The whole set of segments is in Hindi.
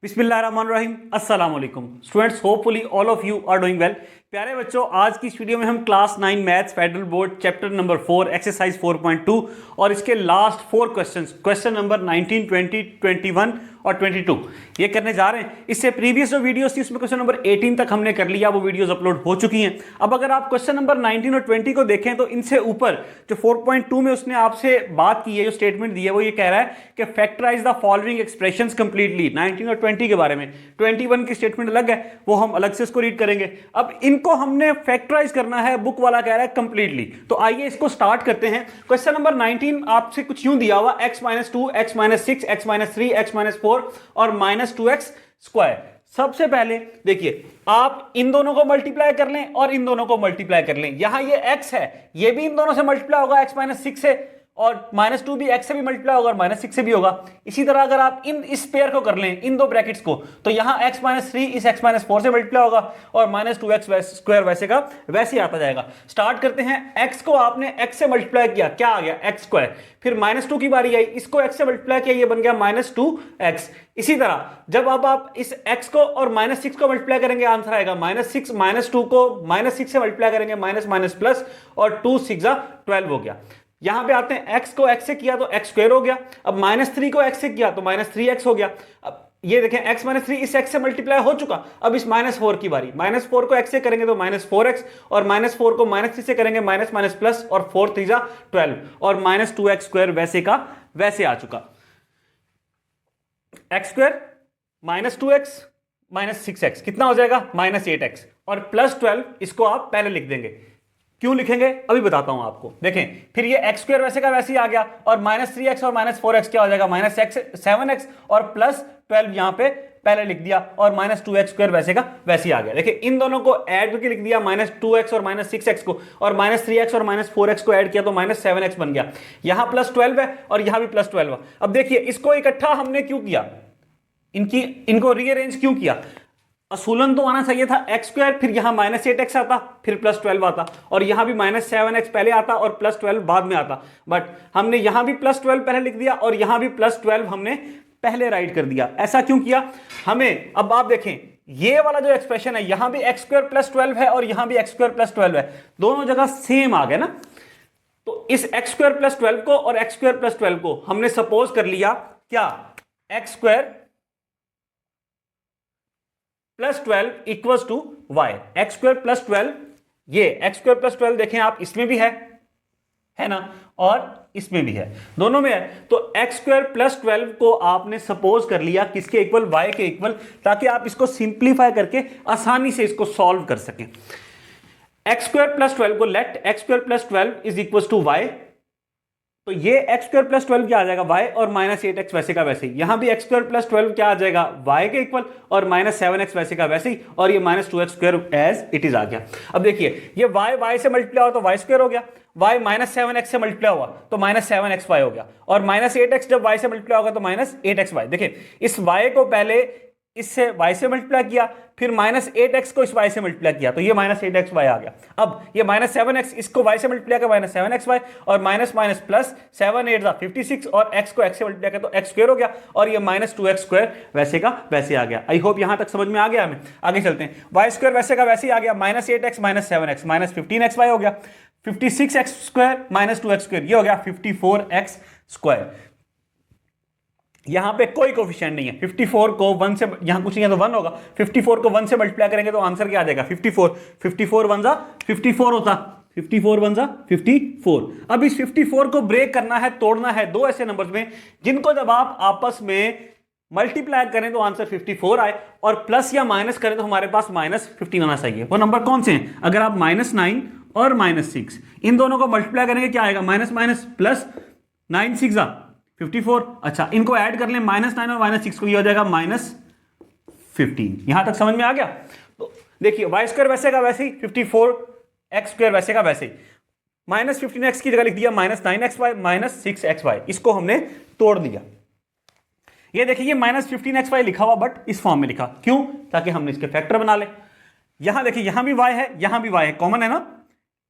बिस्मिल्लाहिर्रहमानिर्रहीम अस्सलाम वालेकुम students, hopefully all of you are doing well. प्यारे बच्चों, आज की इस वीडियो में हम class 9 maths federal board chapter number 4 exercise 4.2 और इसके लास्ट 4 क्वेश्चन नंबर 19, 20, 21 और 22 ये करने जा रहे हैं। इससे प्रीवियस जो वीडियोस थी उसमें क्वेश्चन नंबर 18 तक हमने कर लिया, वो वीडियोस अपलोड हो चुकी हैं। अब अगर आप क्वेश्चन नंबर 19 और 20 को देखें तो इनसे ऊपर जो 4.2 में उसने आपसे बात की है, जो स्टेटमेंट दी है, वो ये कह रहा है कि factorise the following expressions completely. 19 और 20 के बारे में 21 की स्टेटमेंट अलग है, वो हम अलग से इसको रीड करेंगे। अब इनको हमने फैक्टराइज करना है, बुक वाला कह रहा है कंप्लीटली। तो आइए इसको स्टार्ट करते हैं। क्वेश्चन नंबर 19 आपसे कुछ यूं दिया हुआ, x - 2, x - 6, x - 3, x - 4 और -2x स्क्वायर। सबसे पहले देखिए, आप इन दोनों को मल्टीप्लाई कर लें और इन दोनों को मल्टीप्लाई कर लें। यहां ये x है, ये भी इन दोनों से मल्टीप्लाई होगा, x - 6 से, और -2 भी x से भी मल्टीप्लाई होगा और -6 से भी होगा। इसी तरह अगर आप इस पेयर को कर लें, इन दो ब्रैकेट्स को, तो यहां x - 3 इस x - 4 से मल्टीप्लाई होगा और -2x स्क्वायर वैसे का वैसे आता जाएगा। स्टार्ट करते हैं। x को आपने x से मल्टीप्लाई किया, क्या आ गया? x square. फिर -2 की बारी आई, इसको x से मल्टीप्लाई किया, ये बन गया -2x। इसी तरह जब अब आप इस x को और -6 को मल्टीप्लाई करेंगे, आंसर आएगा -6, -2 को -6 से मल्टीप्लाई करेंगे, माइनस प्लस, और 2 6 12 हो गया। यहां पे आते हैं, x को x से किया तो x स्क्वायर हो गया। अब -3 को x से किया तो -3x हो गया। अब ये देखें, x - 3 इस x से मल्टीप्लाई हो चुका। अब इस -4 की बारी, -4 को x से करेंगे तो -4x, और -4 को -3 से करेंगे माइनस प्लस, और 4 3 12, और -2x स्क्वायर वैसे का वैसे आ चुका। x स्क्वायर -2x -6x कितना हो जाएगा? -8x, और +12 इसको आप पहले लिख देंगे। क्यों लिखेंगे अभी बताता हूं आपको। देखें, फिर ये x स्क्वायर वैसे का वैसे ही आ गया, और -3x और -4x क्या हो जाएगा? -7x, और +12 यहां पे पहले लिख दिया, और -2x स्क्वायर वैसे का वैसे ही आ गया। देखिए, इन दोनों को ऐड करके लिख दिया, -2x और -6x को, और -3x और -4x को ऐड किया तो -7x बन गया। यहां +12 है और यहां भी +12 है। अब देखिए, इसको इकट्ठा हमने क्यों किया, इनको रीअरेंज क्यों किया? असूलन तो आना चाहिए था x स्क्वायर, फिर यहां -8x आता, फिर +12 आता, और यहां भी -7x पहले आता और +12 बाद में आता। बट हमने यहां भी +12 पहले लिख दिया और यहां भी +12 हमने पहले राइट कर दिया। ऐसा क्यों किया हमें? अब आप देखें, ये वाला जो एक्सप्रेशन है, यहां भी x स्क्वायर +12 है और यहां भी x स्क्वायर +12 है, दोनों जगह सेम आ गए ना। तो इस x स्क्वायर +12 को और x स्क्वायर +12 को हमने सपोज कर लिया क्या? x square +12 equals to y। X square +12, ये x स्क्वायर +12 देखें आप, इसमें भी है ना, और इसमें भी है, दोनों में है। तो x स्क्वायर +12 को आपने सपोज कर लिया किसके इक्वल? y के इक्वल, ताकि आप इसको सिंप्लीफाई करके आसानी से इसको सॉल्व कर सकें। x स्क्वायर +12 को let x square +12 is equal to y, तो ये x स्क्वायर +12 क्या आ जाएगा? y, और -8x वैसे का वैसे ही। यहां भी x स्क्वायर +12 क्या आ जाएगा? y के इक्वल, और -7x वैसे का वैसे ही, और ये -2x square as it is आ गया। अब देखिए, ये y से मल्टीप्लाई हुआ तो y स्क्वायर हो गया, y -7x से मल्टीप्लाई हुआ तो -7xy हो गया, और -8x जब y से मल्टीप्लाई होगा तो -8xy। देखिए, इस y को पहले इससे y से मल्टीप्लाई किया, फिर -8x को इस y से मल्टीप्लाई किया, तो ये -8xy आ गया। अब ये -7x इसको y से मल्टीप्लाई किया, -7xy, और माइनस प्लस 7 8 56, और x को x से मल्टीप्लाई किया तो x स्क्वायर हो गया, और ये -2x स्क्वायर वैसे का वैसे आ गया। आई होप यहां तक समझ में आ गया हमें। आगे चलते हैं। y स्क्वायर वैसे का वैसे ही आ गया, -8x -7x -15xy हो गया, 56x स्क्वायर -2x स्क्वायर, ये हो गया 54x स्क्वायर। यहां पे कोई कोफिशिएंट नहीं है। 54 को 1 से, यहां कुछ नहीं है तो 1 होगा। 54 को 1 से मल्टीप्लाई करेंगे तो आंसर क्या आ जाएगा? 54 54 1 54 होता, 54 1 54। अब इस 54 को ब्रेक करना है, तोड़ना है दो ऐसे नंबर्स में जिनको जब आप आपस में मल्टीप्लाई करें तो आंसर 54 आए, और प्लस या माइनस करें तो हमारे पास -15 आना चाहिए। वो नंबर कौन से हैं? अगर आप -9 और -6 इन दोनों को मल्टीप्लाई करेंगे, क्या आएगा? Minus plus 9 6 54। अच्छा, इनको ऐड कर लें, -9 और -6 को, ये हो जाएगा -15। यहां तक समझ में आ गया? तो देखिए, y स्क्वायर वैसे का वैसे ही, 54x स्क्वायर वैसे का वैसे ही, -15x की जगह लिख दिया -9xy -6xy, इसको हमने तोड़ दिया। ये देखिए, ये -15xy लिखा हुआ, बट इस फॉर्म में लिखा, क्यों? ताकि हमने इसके फैक्टर बना ले। यहां देखिए, यहां भी y है, यहां भी y है, कॉमन है ना,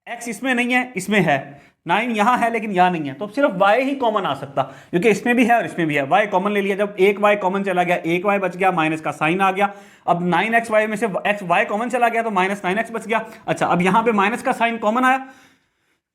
x इसमें नहीं है, इसमें है, 9 यहां है लेकिन यहां नहीं है, तो सिर्फ y ही कॉमन आ सकता, क्योंकि इसमें भी है और इसमें भी है। y कॉमन ले लिया, जब एक y कॉमन चला गया, एक y बच गया, माइनस का साइन आ गया। अब 9xy में से y कॉमन चला गया तो माइनस 9x बच गया। अच्छा, अब यहां पे माइनस का साइन कॉमन आया,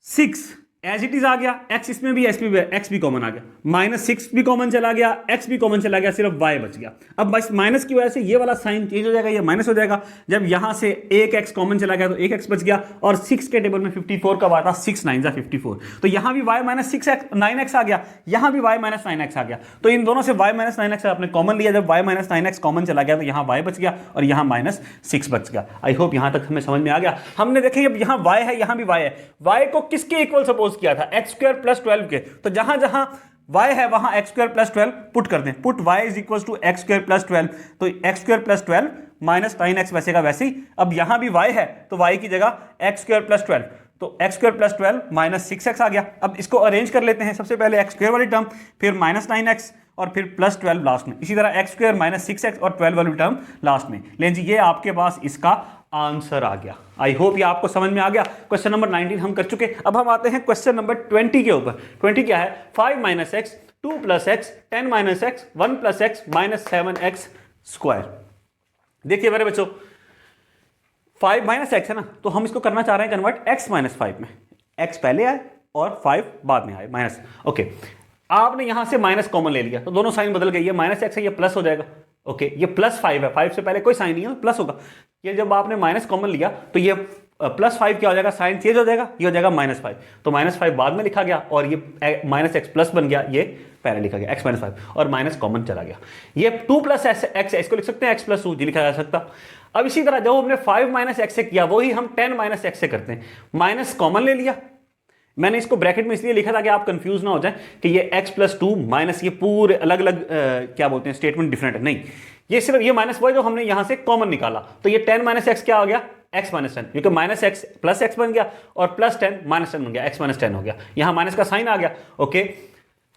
6 एज इट इज आ गया, x इसमें भी है इसमें भी है, x भी कॉमन आ गया, -6 भी कॉमन चला गया, x भी कॉमन चला गया, सिर्फ y बच गया। अब बस माइनस की वजह से ये वाला साइन चेंज हो जाएगा, ये माइनस हो जाएगा। जब यहां से एक x कॉमन चला गया तो एक x बच गया, और 6 के टेबल में 54 कब आता, 6 9 जा 54, तो यहां भी y माइनस 9x आ गया, यहां भी y माइनस 9x आ गया। तो इन दोनों से y माइनस 9x आपने कॉमन लिया, जब y माइनस 9x कॉमन चला गया तो यहां y बच गया और यहां -6 बच गया। आई होप यहां तक हमें समझ में आ गया। हमने देखे अब यहां y है, यहां भी y है, y को किसके इक्वल सपोज किया था, x² + 12 के, तो जहां जहां y है वहां x² + 12 पुट कर दें, पुट y = x² + 12, तो x² + 12 माइनस 9x वैसे का वैसे ही। अब यहां भी y है तो y की जगह x² + 12, तो x² + 12 -6x आ गया। अब इसको अरेंज कर लेते हैं, सबसे पहले x² वाली टर्म, फिर -9x और फिर +12 लास्ट में, इसी तरह x² -6x और 12 वाली टर्म लास्ट में। लेकिन जी ये आपके पास इसका आंसर आ गया। आई होप ये आपको समझ में आ गया। क्वेश्चन नंबर 19 हम कर चुके। अब हम आते हैं क्वेश्चन नंबर 20 के ऊपर। 20 क्या है, 5 - x 2 + x 10 - x 1 + x -7x²। देखिए मेरे बच्चों, 5 - x है ना, तो हम इसको करना चाह रहे हैं कन्वर्ट x - 5 में। x पहले आए और 5 बाद में आए, माइनस। ओके, आपने यहां से माइनस कॉमन ले लिया तो दोनों साइन बदल गए, ये -x है, ये प्लस हो जाएगा। ओके, ये +5 है, 5 से पहले कोई साइन नहीं है, प्लस होगा। ये जब आपने माइनस कॉमन लिया तो ये +5 क्या हो जाएगा, साइन चेंज हो जाएगा, ये हो जाएगा -5, तो -5 बाद में लिखा गया और ये -x+ बन गया, ये पहले लिखा गया x - 5 और माइनस कॉमन चला गया। ये 2 + x है, इसको लिख सकते हैं x + 2 जी लिखा जा सकता। अब इसी तरह जो हमने 5 - x से किया वही हम 10 - x से करते हैं, माइनस कॉमन ले लिया। मैंने इसको ब्रैकेट में इसलिए लिखा था कि आप कंफ्यूज ना हो जाए कि ये x + 2 माइनस ये पूरे अलग अलग क्या बोलते हैं स्टेटमेंट डिफरेंट है, नहीं, ये सिर्फ ये माइनस वो जो हमने यहां से कॉमन निकाला, तो ये 10 - x क्या हो गया, x - 10, क्योंकि -x + x बन गया और +10 -10 बन गया, x - 10 हो गया, यहां माइनस का साइन आ गया। ओके,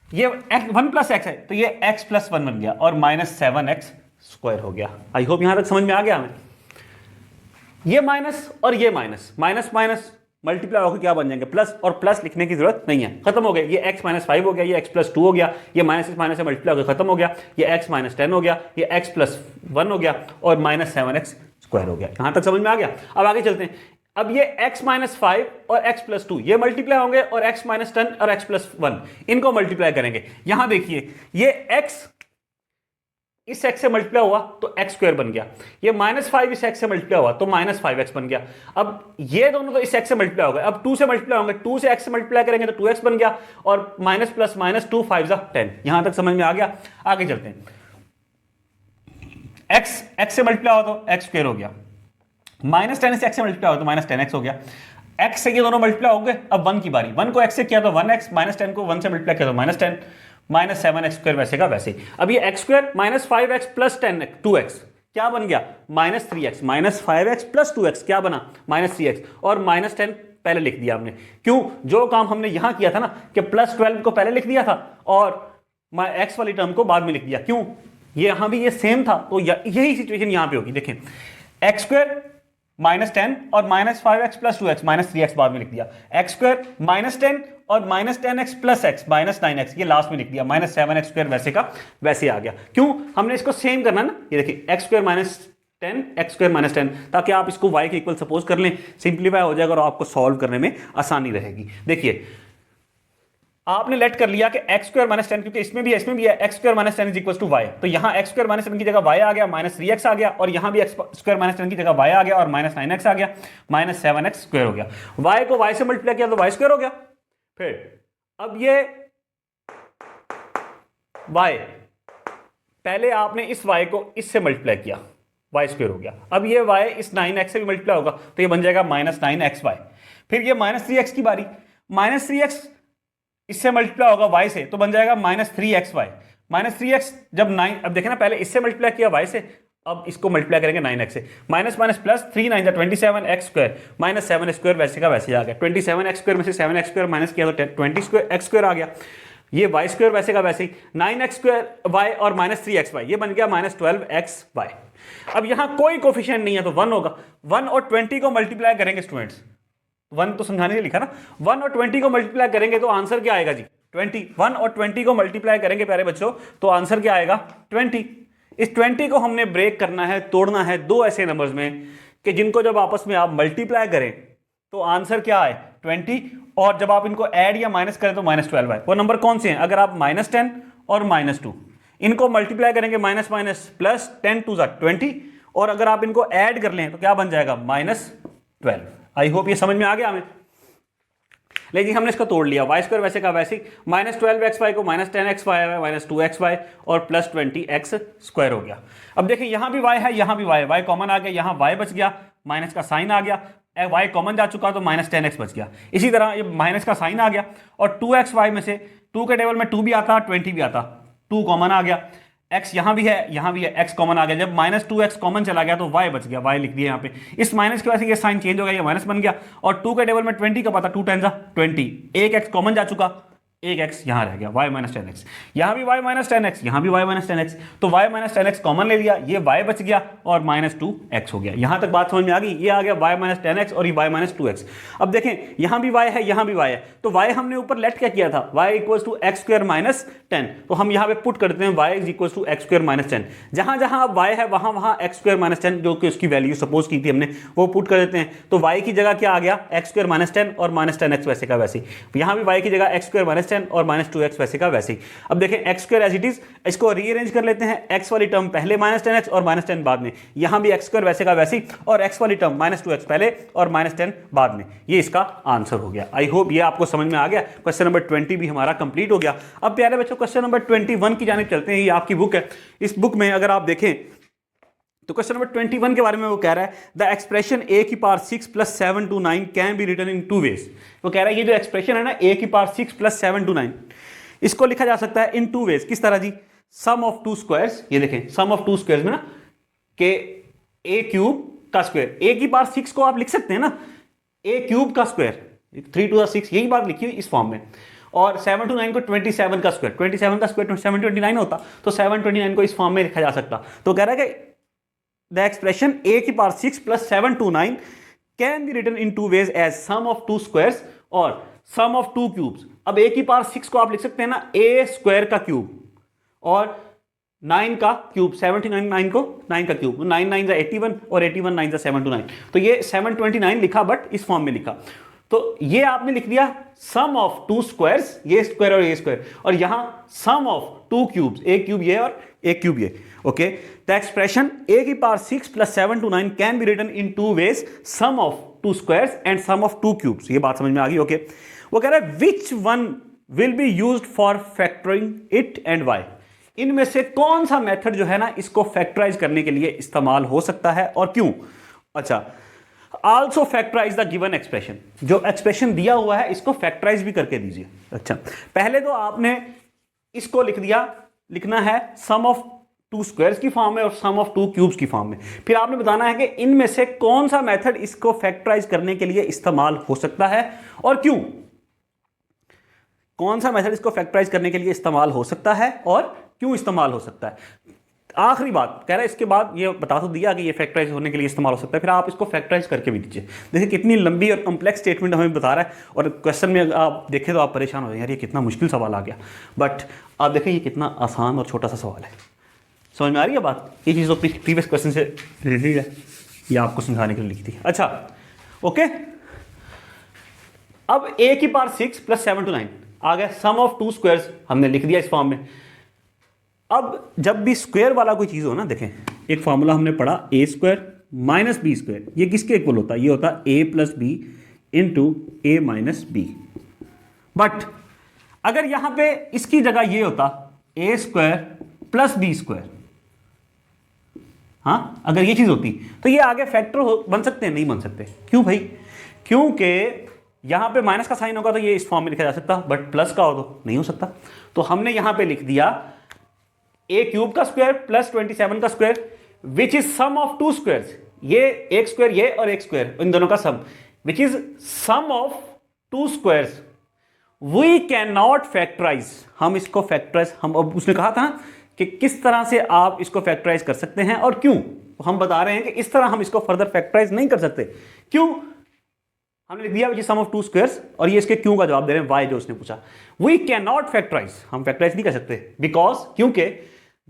ये 1 + x है तो ये x + 1 बन गया और -7x² हो गया। आई होप यहां तक समझ में आ गया हमें। ये माइनस और ये माइनस, माइनस मल्टीप्लाई होकर क्या बन जाएंगे, प्लस, और प्लस लिखने की जरूरत नहीं है, खत्म हो गया। ये x - 5 हो गया, ये x + 2 हो गया, ये माइनस से मल्टीप्लाई होकर खत्म हो गया, ये x - 10 हो गया, ये x + 1 हो गया और -7x² हो गया। यहां तक समझ में आ गया। अब आगे चलते हैं। अब ये x - 5 और x + 2 ये मल्टीप्लाई होंगे और x - 10 और x + 1 इनको मल्टीप्लाई करेंगे। यहां देखिए ये x इस x से मल्टीप्लाई हुआ तो x² बन गया, ये -5 इस x से मल्टीप्लाई हुआ तो -5x बन गया। अब ये दोनों तो इस x से मल्टीप्लाई हो गए, अब 2 से मल्टीप्लाई होंगे, 2 से x से मल्टीप्लाई करेंगे तो 2x बन गया और माइनस प्लस माइनस 2 5 10। यहां तक समझ में आ गया। आगे चलते हैं। x से मल्टीप्लाई हो तो x² हो गया, -10 से x से मल्टीप्लाई हो तो -10x हो गया। x से ये दोनों मल्टीप्लाई हो गए, अब 1 की बारी, 1 को x से किया तो 1x, -10 को 1 से मल्टीप्लाई किया तो -10, -7x² वैसे का वैसे ही। अब ये x² -5x + 10 2x क्या बन गया, -3x, -5x + 2x क्या बना, -3x, और -10 पहले लिख दिया हमने। क्यों, जो काम हमने यहां किया था ना कि +12 को पहले लिख दिया था और x वाली टर्म को बाद में लिख दिया। क्यों, ये यहां भी ये सेम था, तो यही सिचुएशन यहां पे होगी। देखें, x² -10 और -5x + 2x -3x बाद में लिख दिया, x² -10 और -10x + x -9x ये लास्ट में लिख दिया, -7x² वैसे का वैसे आ गया। क्यों, हमने इसको सेम करना ना, ये देखिए x² -10 x² -10, ताकि आप इसको y के इक्वल सपोज कर लें, सिंप्लीफाई हो जाएगा और आपको सॉल्व करने में आसानी रहेगी। देखिए आपने लेट कर लिया कि x² -10, क्योंकि इसमें भी है x² -10 = y, तो यहां x² -10 की जगह y आ गया, -3x आ गया, और यहां भी x² -10 की जगह y आ गया और -9x आ गया, -7x² हो गया। y को y से मल्टीप्लाई किया तो y² हो गया। फिर अब ये y, पहले आपने इस y को इससे मल्टीप्लाई किया, y² हो गया। अब ये y इस 9x से भी मल्टीप्लाई होगा तो ये बन जाएगा -9xy। फिर ये -3x की बारी, -3x इससे मल्टीप्लाई होगा y से तो बन जाएगा -3xy। -3x जब 9, अब देखें ना, पहले इससे मल्टीप्लाई किया y से, अब इसको मल्टीप्लाई करेंगे 9x से, minus minus plus 3 9 27x² -7x² वैसे का वैसे आ गया। 27x² में से 7x² माइनस किया तो 20x² आ गया। ये y² वैसे का वैसे ही, 9x² और -3xy ये बन गया -12xy। अब यहां कोई कोफिशिएंट नहीं है तो 1 होगा, 1 और 20 को मल्टीप्लाई करेंगे स्टूडेंट्स 1 तो समझाने के लिए लिखा ना, 1 और 20 को मल्टीप्लाई करेंगे तो आंसर क्या आएगा जी 20। 1 और 20 को मल्टीप्लाई करेंगे प्यारे बच्चों तो आंसर क्या आएगा 20। इस 20 को हमने ब्रेक करना है, तोड़ना है दो ऐसे नंबर्स में कि जिनको जब आपस में आप मल्टीप्लाई करें तो आंसर क्या आए 20, और जब आप इनको ऐड या माइनस करें तो -12 आए। वो नंबर कौन से हैं? अगर आप -10 और -2 इनको मल्टीप्लाई करेंगे माइनस माइनस प्लस 10 2 20, और अगर आप इनको ऐड कर लें तो क्या बन जाएगा -12। आई होप ये समझ में आ गया हमें। लेकिन हमने इसको तोड़ लिया, वाई स्क्वायर वैसे का वैसे -12xy को -10xy -2xy और +20x स्क्वायर हो गया। अब देखिए यहां भी y है, यहां भी y है, y कॉमन आ गया, यहां y बच गया, माइनस का साइन आ गया, y कॉमन जा चुका तो -10x बच गया। इसी तरह ये माइनस का साइन आ गया और 2xy में से 2 के टेबल में 2 भी आता, 20 भी आता, 2 कॉमन आ गया, x यहां भी है, यहां भी है, x कॉमन आ गया। जब -2x कॉमन चला गया तो y बच गया, y लिख दिया यहां पे। इस माइनस की वजह से ये साइन चेंज हो गया, ये माइनस बन गया, और 2 के टेबल में 20 का पता, 2 10 20, एक x कॉमन जा चुका, एक x यहां रह गया, y -10x, यहां भी y -10x, यहां भी y -10x, तो y -10x कॉमन ले लिया, ये y बच गया और -2x हो गया। यहां तक बात समझ में आ गई? ये आ गया y -10x और ये y -2x। अब देखें यहां भी y है, यहां भी y है, तो y हमने ऊपर लेट क्या किया था, y = x² - 10, तो हम यहां पे पुट करते हैं y = x² - 10। जहां जहां अब y है वहां वहां x² - 10 जो कि उसकी वैल्यू सपोज की थी हमने, वो पुट कर देते हैं। तो y की जगह क्या आ गया, x² - 10 और -10x वैसे का वैसे। यहां भी y की जगह x² - 10 और -2x वैसे का वैसे ही। अब देखें x² एज इट इज, इसको रीअरेंज कर लेते हैं, x वाली टर्म पहले -10x और -10 बाद में, यहां भी x² वैसे का वैसे ही, और x वाली टर्म -2x पहले और -10 बाद में। ये इसका आंसर हो गया। आई होप ये आपको समझ में आ गया। क्वेश्चन नंबर 20 भी हमारा कंप्लीट हो गया। अब प्यारे बच्चों क्वेश्चन नंबर 21 की जानिब चलते हैं। ये आपकी बुक है, इस बुक में अगर आप देखें तो क्वेश्चन नंबर 21 के बारे में वो कह रहा है the expression a⁻6 + 7 to 9 can be written in 2 ways. वो कह रहा है ये जो एक्सप्रेशन है ना a⁻6 + 7 to 9, इसको लिखा जा सकता है इन 2 वेज। किस तरह जी? सम ऑफ 2 स्क्वायर्स, ये देखें सम ऑफ 2 स्क्वायर्स में ना कि a³ का स्क्वायर, a⁻6 को आप लिख सकते हैं ना a³ का स्क्वायर, 3 to 6 यही बात लिखी हुई इस फॉर्म में, और 7 to 9 को 27 का स्क्वायर, 27 का स्क्वायर 729 होता, तो 729 को इस फॉर्म में लिखा जा सकता। तो कह रहा है कि the expression a⁻6 + 7 to 9 can be written in 2 ways as sum of 2 squares और सम ऑफ 2 क्यूब्स। अब a⁻6 को आप लिख सकते हैं ना a² का क्यूब और 9 का क्यूब, 79 को 9 का क्यूब, 9 9 जा 81 और 81 9 जा 729, तो ये 729 लिखा बट इस फॉर्म में लिखा। तो ये आपने लिख दिया सम ऑफ 2 स्क्वायर्स, ये स्क्वायर और ये स्क्वायर, और यहां सम ऑफ 2 क्यूब्स, एक क्यूब ये और एक क्यूब ये। Okay, the expression a⁻6 + 7 to 9 can be written in 2 ways, sum of 2 squares and sum of 2 cubes. ये बात समझ में आ गई? ओके, वो कह रहा है which one will be used for factoring it and y. इनमें से कौन सा मेथड जो है ना इसको फैक्टराइज करने के लिए इस्तेमाल हो सकता है और क्यों? अच्छा, also factorise the given expression, जो एक्सप्रेशन दिया हुआ है इसको फैक्टराइज भी करके दीजिए। अच्छा, पहले तो आपने इसको लिख दिया, लिखना है सम ऑफ 2 स्क्वायर्स की फॉर्म में और सम ऑफ 2 क्यूब्स की फॉर्म में। फिर आपने बताना है कि इनमें से कौन सा मेथड इसको फैक्टराइज करने के लिए इस्तेमाल हो सकता है और क्यों। कौन सा मेथड इसको फैक्टराइज करने के लिए इस्तेमाल हो सकता है और क्यों इस्तेमाल हो सकता है। आखिरी बात कह रहा है, इसके बाद ये बता तो दिया कि ये फैक्टराइज होने के लिए इस्तेमाल हो सकता है, फिर आप इसको फैक्टराइज करके भी दीजिए। देखिए कितनी लंबी और कॉम्प्लेक्स स्टेटमेंट हमें बता रहा है, और क्वेश्चन में आप देखें तो आप परेशान हो जाए, यार ये कितना मुश्किल सवाल आ गया, बट आप देखें ये कितना आसान और छोटा सा सवाल है। समझ में आ रही है बात? ये चीज़ तो प्रीवियस क्वेश्चन से रिलेटेड है, ये आपको समझाने के लिए लिखी थी। अच्छा ओके, अब a⁻6 + 7 to 9 आ गया, सम ऑफ 2 स्क्वायर्स हमने लिख दिया इस फॉर्म में। अब जब भी स्क्वायर वाला कोई चीज़ हो ना, देखें एक फॉर्मूला हमने पढ़ा a² - b², ये किसके इक्वल होता है? ये होता है a + b × a - b। But अगर यहां पे इसकी जगह ये होता a² + b², हाँ अगर ये चीज़ होती तो ये आगे फैक्टर बन सकते हैं? नहीं बन सकते। क्यों भाई? क्योंकि यहां पे माइनस का साइन होगा तो ये इस फॉर्म में लिखा जा सकता, बट प्लस का हो तो नहीं हो सकता। तो हमने यहां पे लिख दिया a³ का स्क्वायर + 27 का square which is sum of 2 squares, ये एक स्क्वायर ये और एक स्क्वायर, इन दोनों का sum, which is sum of 2 squares. We can not factorise, हम इसको फैक्टराइज, हम अब उसने कहा था कि किस तरह से आप इसको फैक्टराइज कर सकते हैं और क्यों, तो हम बता रहे हैं कि इस तरह हम इसको फर्दर फैक्टराइज नहीं कर सकते। क्यों? हमने लिख दिया which is sum of two squares, और ये इसके क्यों का जवाब दे रहे हैं, वाई जो उसने पूछा। वी कैन नॉट फैक्टराइज, हम फैक्टराइज नहीं कर सकते, बिकॉज क्योंकि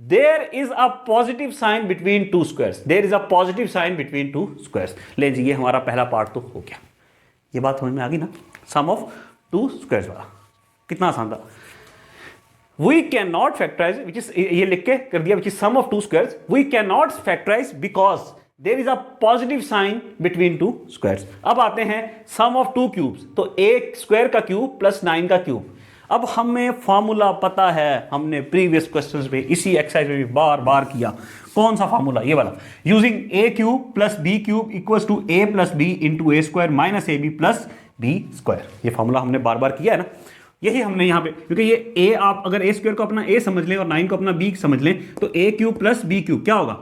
there is a positive sign between two squares, there is a positive sign between two squares. ले जी, ये हमारा पहला पार्ट तो हो गया। ये बात समझ में आ गई ना, सम ऑफ टू स्क्वायर्स वाला कितना आसान था। We can not factorise which is, ये लिख के कर दिया which is sum of two squares, we can not factorise because there is a positive sign between two squares. अब आते हैं सम ऑफ टू क्यूब्स, तो एक स्क्वायर का क्यूब प्लस 9 का क्यूब। अब हमें फॉर्मूला पता है, हमने प्रीवियस क्वेश्चंस में इसी एक्सरसाइज में भी बार बार किया। कौन सा फॉर्मूला, ये वाला, using a cube plus b cube equals to a plus b into a square minus a b plus b square. ये फॉर्मूला हमने बार बार किया है ना, यही हमने यहाँ पे, क्योंकि ये ए आप अगर ए स्क्वायर को अपना ए समझ लें और 9 को अपना बी समझ लें, तो a cube plus b cube क्या होगा,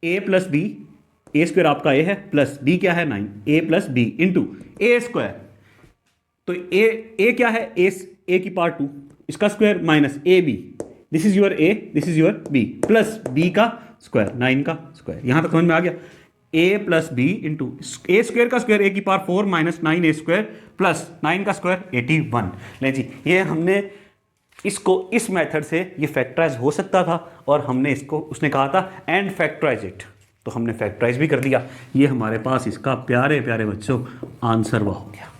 a plus b, a square आपका ए है प्लस बी क्या है 9, a plus b into a square, तो ए क्या है, ए की पावर 2 इसका square minus a b, this is your a, this is your b, plus b का स्क्वायर 9 का स्क्वायर। यहां तक समझ में आ गया, a plus b into a square का स्क्वायर ए की पावर 4 माइनस 9 ए स्क्वायर प्लस 9 का स्क्वायर 81। ले जी, ये हमने इसको इस मेथड से ये फैक्टराइज हो सकता था, और हमने इसको, उसने कहा था एंड फैक्टराइज इट, तो हमने फैक्टराइज भी कर दिया। ये हमारे पास इसका प्यारे प्यारे बच्चों आंसर वह हो गया।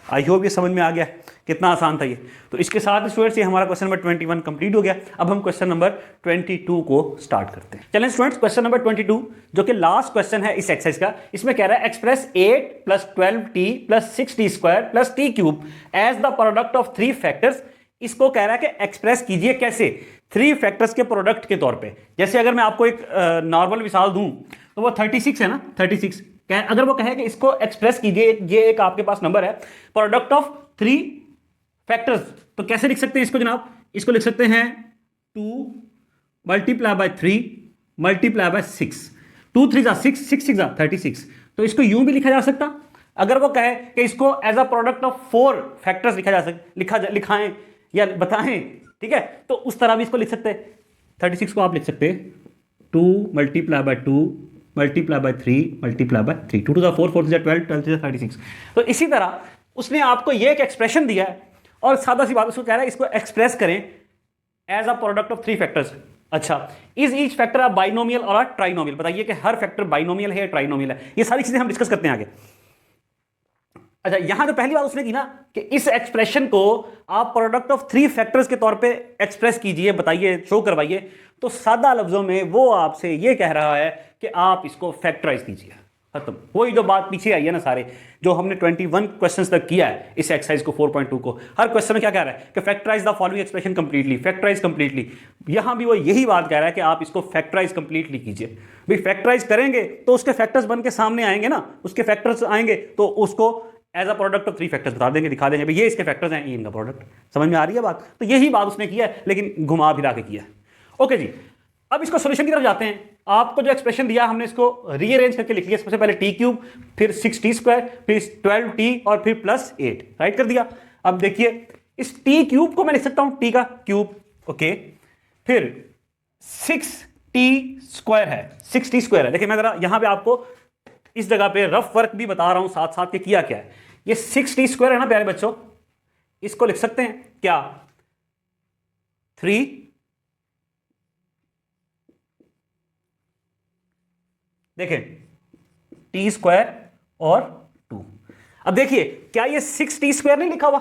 आई होप ये समझ में आ गया कितना आसान था ये। तो इसके साथ स्टूडेंट्स ये हमारा क्वेश्चन नंबर 21 कंप्लीट हो गया। अब हम क्वेश्चन नंबर 22 को स्टार्ट करते हैं। चलें स्टूडेंट्स, क्वेश्चन नंबर 22 जो कि लास्ट क्वेश्चन है इस एक्सरसाइज का, इसमें कह रहा है express 8 plus 12t plus 6t square plus t cube as the product of 3 factors. इसको कह रहा है कि एक्सप्रेस कीजिए कैसे, 3 फैक्टर्स के प्रोडक्ट के तौर पे। जैसे अगर मैं आपको एक नॉर्मल मिसाल दूं तो वो 36 है ना, 36 अगर वो कहे कि इसको एक्सप्रेस कीजिए, ये एक आपके पास नंबर है प्रोडक्ट ऑफ 3 फैक्टर्स, तो कैसे लिख सकते हैं इसको जनाब, इसको लिख सकते हैं 2 मल्टीप्लाई बाय 3 मल्टीप्लाई बाय 6, 2 3 जा 6, 6 6 जा 36। तो इसको यूं भी लिखा जा सकता, अगर वो कहे कि इसको as a product of 4 factors लिखा जा सकता, लिखाएं या बताएं, ठीक है, तो उस तरह भी इसको लिख सकते हैं। 36 को आप लिख सकते हैं 2 multiply by 2 multiply by 3 multiply by 3, 2 to 4 4 to 12 12 to 36। तो इसी तरह उसने आपको ये एक एक्सप्रेशन दिया है, और सादा सी बात उसको कह रहा है इसको एक्सप्रेस करें as a product of 3 factors. अच्छा, is each factor a binomial और अ ट्राइनोमियल, बताइए कि हर फैक्टर बाइनोमियल है या ट्राइनोमियल है। ये सारी चीजें हम डिस्कस करते हैं आगे। अच्छा, यहां तो पहली बात उसने की ना कि इस एक्सप्रेशन को आप प्रोडक्ट ऑफ 3 फैक्टर्स के तौर पे एक्सप्रेस कीजिए, बताइए, शो करवाइए। तो सादा लफ्जों में वो आपसे ये कह रहा है कि आप इसको फैक्टराइज कीजिए, खत्म। वही जो बात पीछे आई है ना, सारे जो हमने 21 क्वेश्चंस तक किया है इस एक्सरसाइज को 4.2 को, हर क्वेश्चन में क्या कह रहा है कि factorise the following expression completely, factorise completely. यहां भी वो यही बात कह रहा है कि आप इसको फैक्टराइज कंप्लीटली कीजिए। भाई फैक्टराइज करेंगे तो उसके फैक्टर्स बन के सामने आएंगे ना, उसके फैक्टर्स आएंगे तो उसको as a product of 3 factors बता देंगे, दिखा देंगे भाई ये इसके फैक्टर्स हैं, ये इनका प्रोडक्ट। समझ में आ रही है बात? तो यही बात उसने किया है, लेकिन घुमा फिरा के किया है। ओके जी, अब इसको सॉल्यूशन की तरफ जाते हैं। आपको जो एक्सप्रेशन दिया हमने इसको रीअरेंज करके लिख लिया। सबसे पहले टी क्यूब, फिर 6t स्क्वायर, फिर 12t और फिर प्लस 8, राइट कर दिया। अब देखिए इस टी क्यूब को मैं लिख सकता हूं टी का क्यूब, ओके, फिर 6t स्क्वायर है, 6t स्क्वायर है। देखिए मैं जरा यहां पे आपको इस जगह पे रफ वर्क भी बता रहा हूं साथ साथ के किया क्या है। ये 6t स्क्वायर है ना प्यारे बच्चों, इसको लिख सकते हैं क्या 3 देखें टी स्क्वायर और 2। अब देखिए क्या ये 6t स्क्वायर नहीं लिखा हुआ,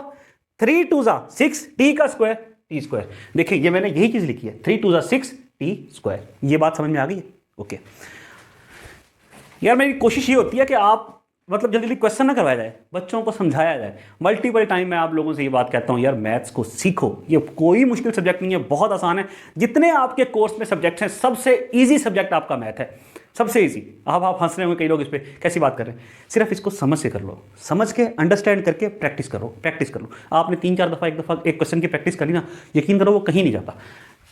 3 2 जा 6 t का स्क्वायर t स्क्वायर। देखिए ये मैंने यही चीज लिखी है, 3 2 जा 6 t स्क्वायर। ये बात समझ में आ गई है? ओके यार, मेरी कोशिश ये होती है कि आप मतलब जल्दी जल्दी क्वेश्चन ना करवाया जाए, बच्चों को समझाया जाए। मल्टीपल टाइम मैं आप लोगों से ये बात कहता हूँ, यार मैथ्स को सीखो, ये कोई मुश्किल सब्जेक्ट नहीं है, बहुत आसान है। जितने आपके कोर्स में सब्जेक्ट्स हैं सबसे ईजी सब्जेक्ट आपका मैथ है, सबसे ईजी। अब आप हंस रहे होंगे कई लोग इस पर, कैसी बात कर रहे हैं। सिर्फ इसको समझ से कर लो, समझ के अंडरस्टैंड करके प्रैक्टिस करो, प्रैक्टिस कर लो। आपने 3-4 दफ़ा एक क्वेश्चन की प्रैक्टिस करी ना, यकीन करो वो कहीं नहीं जाता।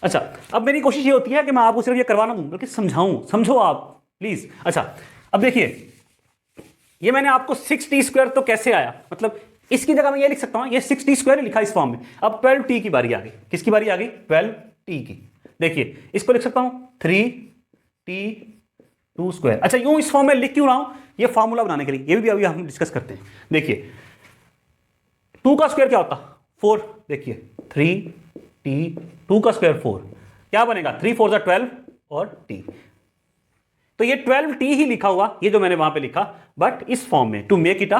अच्छा, अब मेरी कोशिश ये होती है कि मैं आपको सिर्फ ये करवाना दूँ बल्कि समझाऊँ, समझो आप प्लीज़। अच्छा अब देखिए ये मैंने आपको 6t स्क्वायर तो कैसे आया, मतलब इसकी जगह मैं ये लिख सकता हूँ, ये 6t स्क्वायर लिखा इस फॉर्म में। अब 12t की बारी आ गई, किसकी बारी आ गई? 12t की। देखिए इसको लिख सकता हूँ 3t 2 स्क्वायर। अच्छा यूं इस फॉर्म में लिख क्यों रहा हूं, ये फॉर्मूला बनाने के लिए, ये भी अभी हम डिस्कस करते हैं। देखिए 2 का स्क्वायर क्या होता, 4, देखिए 3t, 2 का स्क्वायर 4, क्या बनेगा 3 4 12 और t, तो ये 12t ही लिखा हुआ, ये जो मैंने वहां पे लिखा, बट इस फॉर्म में to make it a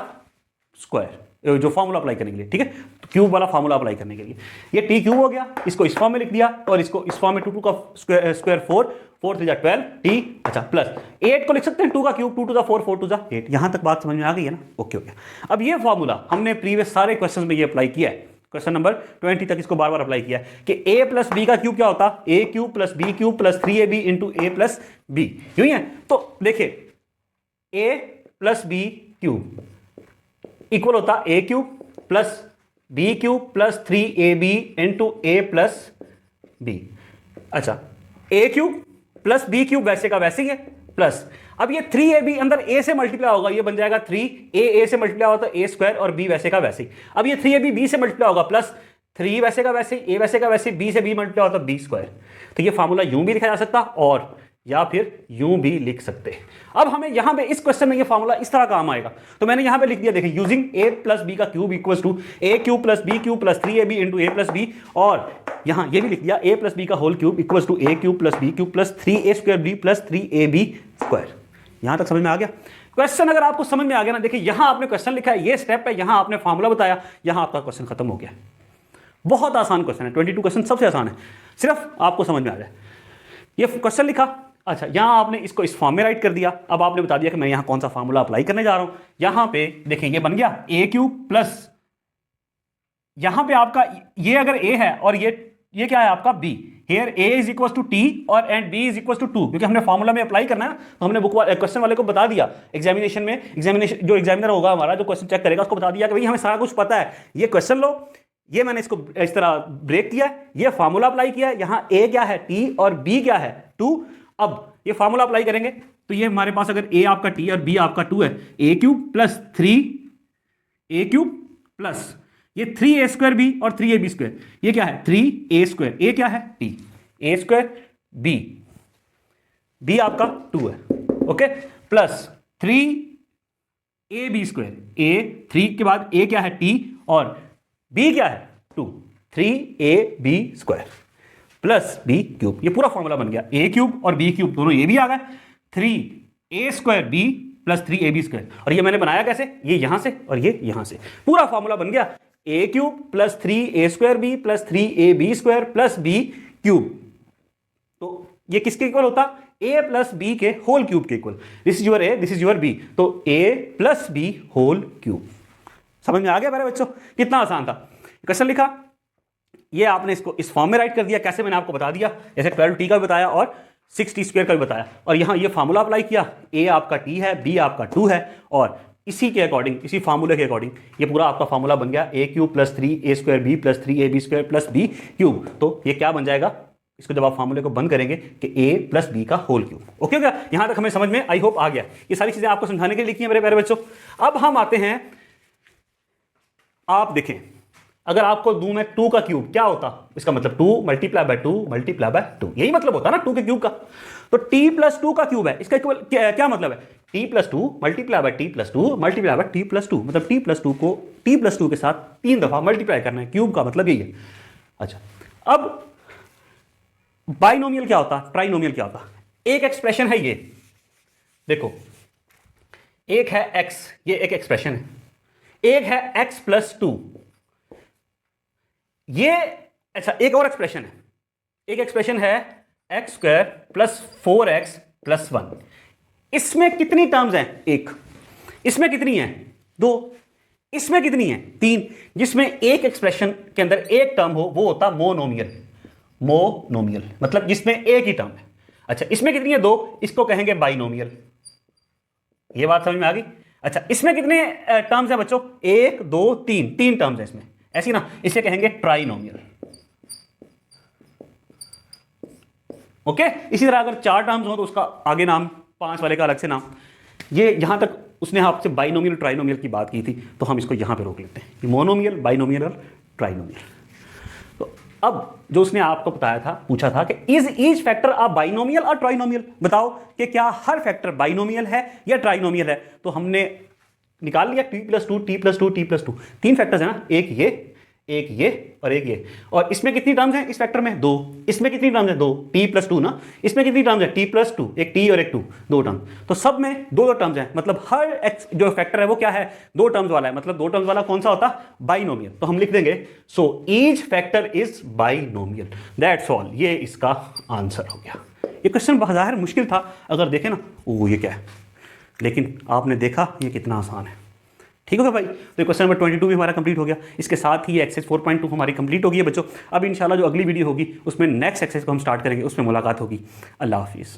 square, जो फॉर्मूला अप्लाई करने के लिए, ठीक है, तो क्यूब वाला फॉर्मूला अप्लाई करने के लिए ये टी क्यूब हो गया, इसको इस फॉर्म में लिख दिया, और इसको इस फॉर्म में 2 का स्क्वायर 4 4 3 12 टी, अच्छा प्लस 8 को लिख सकते हैं 2 का cube, 2 to the 4 4 to the 8। यहां तक बात समझ में आ गई है ना, ओके हो गया। अब ये फॉर्मूला हमने प्रीवियस सारे क्वेश्चन में ये अप्लाई किया है, क्वेश्चन नंबर 20 तक इसको बार बार अप्लाई किया है कि a प्लस बी का क्यूब क्या होता, a cube plus b cube plus 3ab into a plus b, यूं ही है। तो देखिए a plus b cube equal होता a cube plus b cube plus 3ab into a plus b. अच्छा a cube plus b cube वैसे का वैसे ही है, प्लस अब ये 3ab अंदर a से मल्टीप्लाई होगा, ये बन जाएगा 3a से मल्टीप्लाई होता है a स्क्वायर, और b वैसे का वैसे ही। अब ये 3ab b से मल्टीप्लाई होगा, प्लस 3 वैसे का वैसे, a वैसे का वैसे, b से b मल्टीप्लाई होता है b स्क्वायर। तो ये फार्मूला यूं भी लिखा जा सकता, और या फिर यूं भी लिख सकते हैं। अब हमें यहां पे इस क्वेश्चन में ये फार्मूला इस तरह काम आएगा, तो मैंने यहां पे लिख दिया, देखिए यूजिंग a प्लस बी का cube equals to a cube plus b cube plus 3ab into a plus b, और यहां ये भी लिख दिया a प्लस बी का whole cube equals to a cube plus b cube plus 3a square b plus 3ab square. यहां तक समझ में आ गया क्वेश्चन? अगर आपको समझ में आ गया ना, देखिए यहां आपने क्वेश्चन लिखा है, ये स्टेप है, यहां आपने फार्मूला बताया, यहां आपका क्वेश्चन खत्म हो गया। बहुत आसान क्वेश्चन है, 22 क्वेश्चन सबसे आसान है, सिर्फ आपको समझ में आ जाए। ये क्वेश्चन लिखा, अच्छा यहां आपने इसको इस फॉर्म में राइट कर दिया, अब आपने बता दिया कि मैं यहां कौन सा फार्मूला अप्लाई करने जा रहा हूं। यहां पे देखिए ये बन गया a क्यूब प्लस, यहां पे आपका ये अगर a है और ये क्या है आपका b, here a is equal to t और and b is equal to 2, क्योंकि हमने फॉर्मूला में अप्लाई करना है, तो हमने बुक क्वेश्चन वाले को बता दिया, एग्जामिनेशन में जो एग्जामिनर होगा हमारा, जो क्वेश्चन चेक करेगा, उसको बता दिया कि भाई हमें सारा कुछ पता है, ये क्वेश्चन लो, ये मैंने इसको इस तरह ब्रेक किया, ये फार्मूला अप्लाई किया, यहां a क्या है t और b क्या है 2। अब ये फार्मूला अप्लाई करेंगे तो ये हमारे पास अगर a आपका t और b आपका 2 है, a cube plus 3a cube plus ये 3a स्क्वायर b और 3ab स्क्वायर, ये क्या है 3a स्क्वायर, a क्या है t, a स्क्वायर b आपका 2 है, okay, plus 3ab square, a 3 के बाद a क्या है t और b क्या है 2, 3ab square plus b cube, ये पूरा फॉर्मूला बन गया। a क्यूब और b क्यूब दोनों ये भी आ गए, 3a square b plus 3ab square, और ये मैंने बनाया कैसे, ये यहां से और ये यहां से, पूरा फॉर्मूला बन गया a cube plus 3a square b plus 3ab square plus b cube. तो ये किसके इक्वल होता, a प्लस b के होल क्यूब के equal, this is your a, this is your b, तो a plus b whole cube. समझ में आ गया मेरे बच्चों, कितना आसान था। क्वेश्चन लिखा, ये आपने इसको इस फॉर्म में राइट कर दिया, कैसे मैंने आपको बता दिया, जैसे 12t का भी बताया और 6t स्क्वायर का भी बताया, और यहां ये फार्मूला अप्लाई किया, a आपका t है, b आपका 2 है, और इसी के अकॉर्डिंग, इसी फार्मूले के अकॉर्डिंग ये पूरा आपका फार्मूला बन गया, a cube plus 3a square b plus 3ab square plus b cube. तो ये क्या बन जाएगा, इसको जब आप फार्मूले को बंद करेंगे कि a प्लस b का होल क्यूब। ओके हो गया, यहां तक हमें समझ में आई होप आ गया। ये सारी चीजें आपको समझाने के लिए लिखी है मेरे प्यारे बच्चों। अब हम आते हैं, आप देखें, अगर आपको दूं मैं 2 का क्यूब क्या होता, इसका मतलब 2 मल्टीप्लाई बाय 2 मल्टीप्लाई बाय 2, यही मतलब होता है ना 2 के क्यूब का। तो t प्लस 2 का क्यूब है, इसका इक्वल क्या मतलब है, t plus 2 multiply by t plus 2 multiply by t plus 2, मतलब t प्लस 2 को t प्लस 2 के साथ 3 दफा मल्टीप्लाई करना है, क्यूब का मतलब यही है। अच्छा अब बाइनोमियल क्या होता, ट्राइनोमियल क्या होता, एक एक्सप्रेशन है ये, देखो एक है x, ये एक एक्सप्रेशन है, एक है x प्लस 2, ये अच्छा एक और एक्सप्रेशन है, एक एक्सप्रेशन है x square plus 4x plus 1। इसमें कितनी टर्म्स हैं, एक, इसमें कितनी है 2, इसमें कितनी है 3। जिसमें एक एक्सप्रेशन के अंदर एक टर्म हो वो होता मोनोमियल, मोनोमियल मतलब जिसमें एक ही टर्म है। अच्छा इसमें कितनी है 2, इसको कहेंगे बाइनोमियल। ये बात समझ में आ गई। अच्छा इसमें कितने टर्म्स हैं बच्चों, 1 2 3, 3 टर्म्स हैं इसमें, ऐसी ना, इसे कहेंगे ट्राइनोमियल। ओके, इसी तरह अगर 4 टर्म्स हो तो उसका आगे नाम, 5 वाले का अलग से नाम। ये यहां तक उसने आपसे बाइनोमियल ट्राइनोमियल की बात की थी, तो हम इसको यहां पे रोक लेते हैं, मोनोमियल, बाइनोमियल और ट्राइनोमियल। तो अब जो उसने आपको बताया था, पूछा था कि is each factor a binomial और ट्राइनोमियल, बताओ कि क्या हर फैक्टर बाइनोमियल है या ट्राइनोमियल है। तो हमने निकाल लिया t + 2 t + 2 t + 2, तीन फैक्टर्स है ना, एक ये और एक ये। और इसमें कितनी टर्म्स हैं इस फैक्टर में? 2। इसमें कितनी टर्म्स हैं? 2, t + 2 ना। इसमें कितनी टर्म्स है? t + 2, एक t और एक 2, दो टर्म। तो सब में दो टर्म्स हैं, मतलब हर x जो फैक्टर है वो क्या है? दो टर्म्स वाला है। मतलब दो टर्म्स वाला कौन सा होता? बाइनोमियल। तो हम लिख देंगे so each factor is binomial, that's all. ये इसका आंसर हो गया। ये क्वेश्चन बाहर मुश्किल था, अगर देखें ना, ओ ये क्या है, लेकिन आपने देखा ये कितना आसान है। ठीक हो गया भाई। तो क्वेश्चन नंबर 22 भी हमारा कंप्लीट हो गया। इसके साथ ही एक्सरसाइज 4.2 हमारी कंप्लीट होगी बच्चों। अब इंशाल्लाह जो अगली वीडियो होगी उसमें नेक्स्ट एक्सरसाइज को हम स्टार्ट करेंगे, उसमें मुलाकात होगी। अल्लाह हाफिज़।